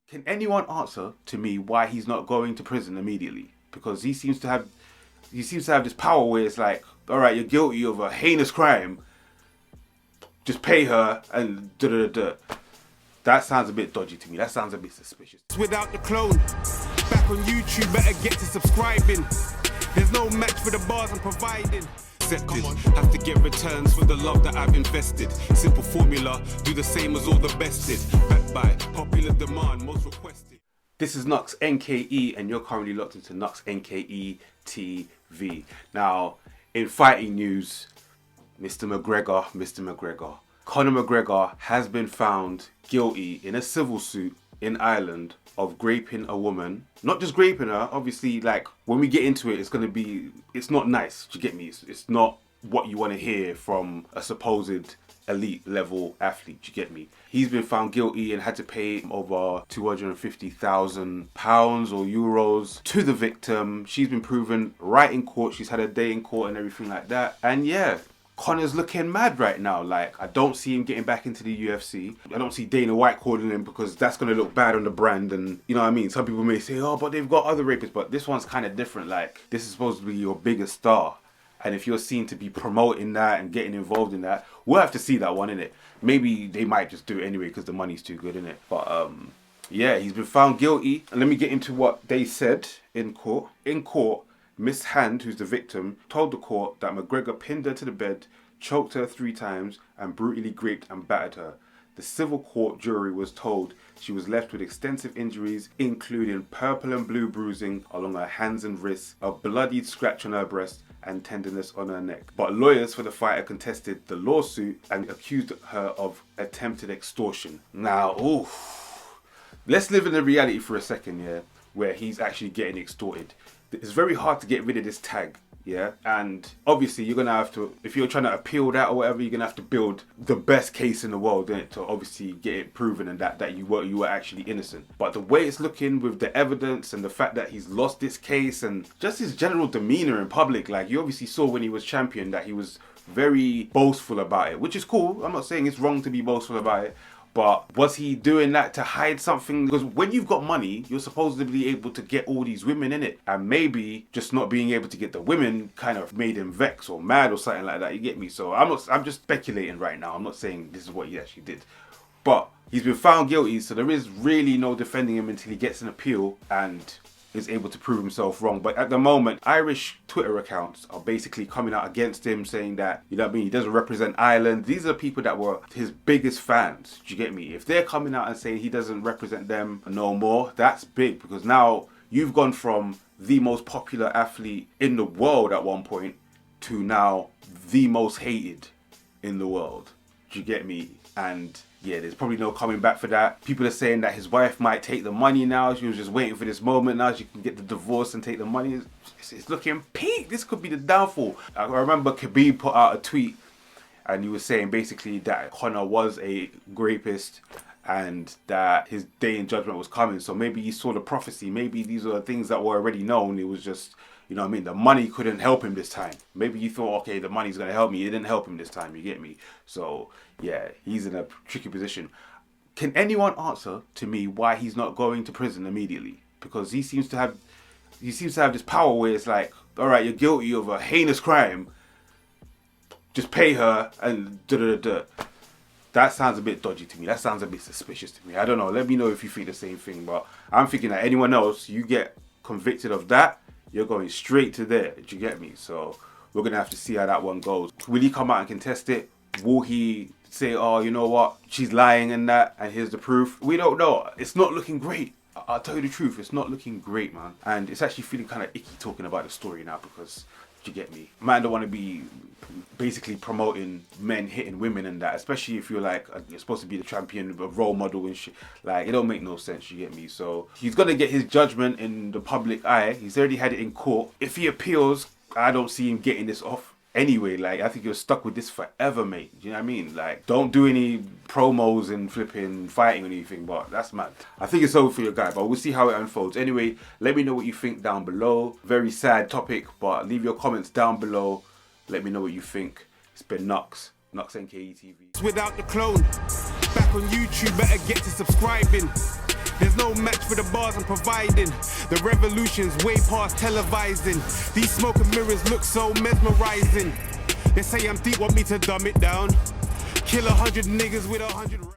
Can anyone answer to me why he's not going to prison immediately? Because he seems to have this power where it's like, all right, you're guilty of a heinous crime. Just pay her and da da da. That sounds a bit dodgy to me. That sounds a bit suspicious. Without the clone, back on YouTube, better get to subscribing. There's no match for the bars I'm providing. Accepted, have to get returns for the love that I've invested. Simple formula, do the same as all the bested. Backed by popular demand, most requested. This is Knux.nke, and you're currently locked into Knux.nke TV. Now, in fighting news, Mr. McGregor, Conor McGregor has been found guilty in a civil suit in Ireland of raping a woman. Not just raping her, obviously, like, when we get into it, it's not nice, do you get me? It's not what you want to hear from a supposed elite level athlete, do you get me? He's been found guilty and had to pay over £250,000 or euros to the victim. She's been proven right in court. She's had a day in court and everything like that. And yeah, Conor's looking mad right now. Like, I don't see him getting back into the UFC. I don't see Dana White calling him because that's going to look bad on the brand. And you know what I mean? Some people may say, oh, but they've got other rapists. But this one's kind of different. Like, this is supposed to be your biggest star. And if you're seen to be promoting that and getting involved in that, we'll have to see that one, innit? Maybe they might just do it anyway because the money's too good, innit? But yeah, he's been found guilty. And let me get into what they said in court. In court, Miss Hand, who's the victim, told the court that McGregor pinned her to the bed, choked her 3 times, and brutally raped and battered her. The civil court jury was told she was left with extensive injuries, including purple and blue bruising along her hands and wrists, a bloodied scratch on her breast, and tenderness on her neck. But lawyers for the fighter contested the lawsuit and accused her of attempted extortion. Now, let's live in the reality for a second, yeah, where he's actually getting extorted. It's very hard to get rid of this tag, yeah? And obviously you're going to have to, if you're trying to appeal that or whatever, you're going to have to build the best case in the world, innit, to obviously get it proven and that you were actually innocent. But the way it's looking with the evidence and the fact that he's lost this case and just his general demeanour in public, like you obviously saw when he was champion that he was very boastful about it, which is cool. I'm not saying it's wrong to be boastful about it. But was he doing that to hide something? Because when you've got money, you're supposed to be able to get all these women in it. And maybe just not being able to get the women kind of made him vex or mad or something like that. You get me? So I'm just speculating right now. I'm not saying this is what he actually did. But he's been found guilty, so there is really no defending him until he gets an appeal and is able to prove himself wrong. But at the moment, Irish Twitter accounts are basically coming out against him, saying that, you know what I mean, he doesn't represent Ireland. These are people that were his biggest fans. Do you get me? If they're coming out and saying he doesn't represent them no more, that's big, because now you've gone from the most popular athlete in the world at one point to now the most hated in the world. Do you get me? And yeah, there's probably no coming back for that. People are saying that his wife might take the money now. She was just waiting for this moment now. She can get the divorce and take the money. It's looking peak. This could be the downfall. I remember Khabib put out a tweet and he was saying basically that Conor was a rapist and that his day in judgment was coming. So maybe he saw the prophecy. Maybe these are things that were already known. It was just, you know what I mean, the money couldn't help him this time. Maybe you thought, okay, the money's going to help me. It didn't help him this time, you get me? So, yeah, he's in a tricky position. Can anyone answer to me why he's not going to prison immediately? Because he seems to have this power where it's like, all right, you're guilty of a heinous crime. Just pay her and da da da. That sounds a bit dodgy to me. That sounds a bit suspicious to me. I don't know. Let me know if you think the same thing. But I'm thinking that anyone else, you get convicted of that, you're going straight to there. Do you get me? So we're going to have to see how that one goes. Will he come out and contest it? Will he say, oh, you know what, she's lying and that, and here's the proof? We don't know. It's not looking great. I'll tell you the truth. It's not looking great, man. And it's actually feeling kind of icky talking about the story now because, do you get me? Man don't want to be basically promoting men hitting women and that, especially if you're like, you're supposed to be the champion, a role model and shit. Like, it don't make no sense, you get me? So he's going to get his judgment in the public eye. He's already had it in court. If he appeals, I don't see him getting this off. Anyway, like, I think you're stuck with this forever, mate. Do you know what I mean? Like, don't do any promos and flipping fighting or anything, but that's mad. I think it's over for your guy, but we'll see how it unfolds. Anyway, let me know what you think down below. Very sad topic, but leave your comments down below. Let me know what you think. It's been Knux, Knux.nkemedia TV. Without the clone, back on YouTube, better get to subscribing. There's no match for the bars I'm providing. The revolution's way past televising. These smoke and mirrors look so mesmerizing. They say I'm deep, want me to dumb it down. Kill 100 niggas with 100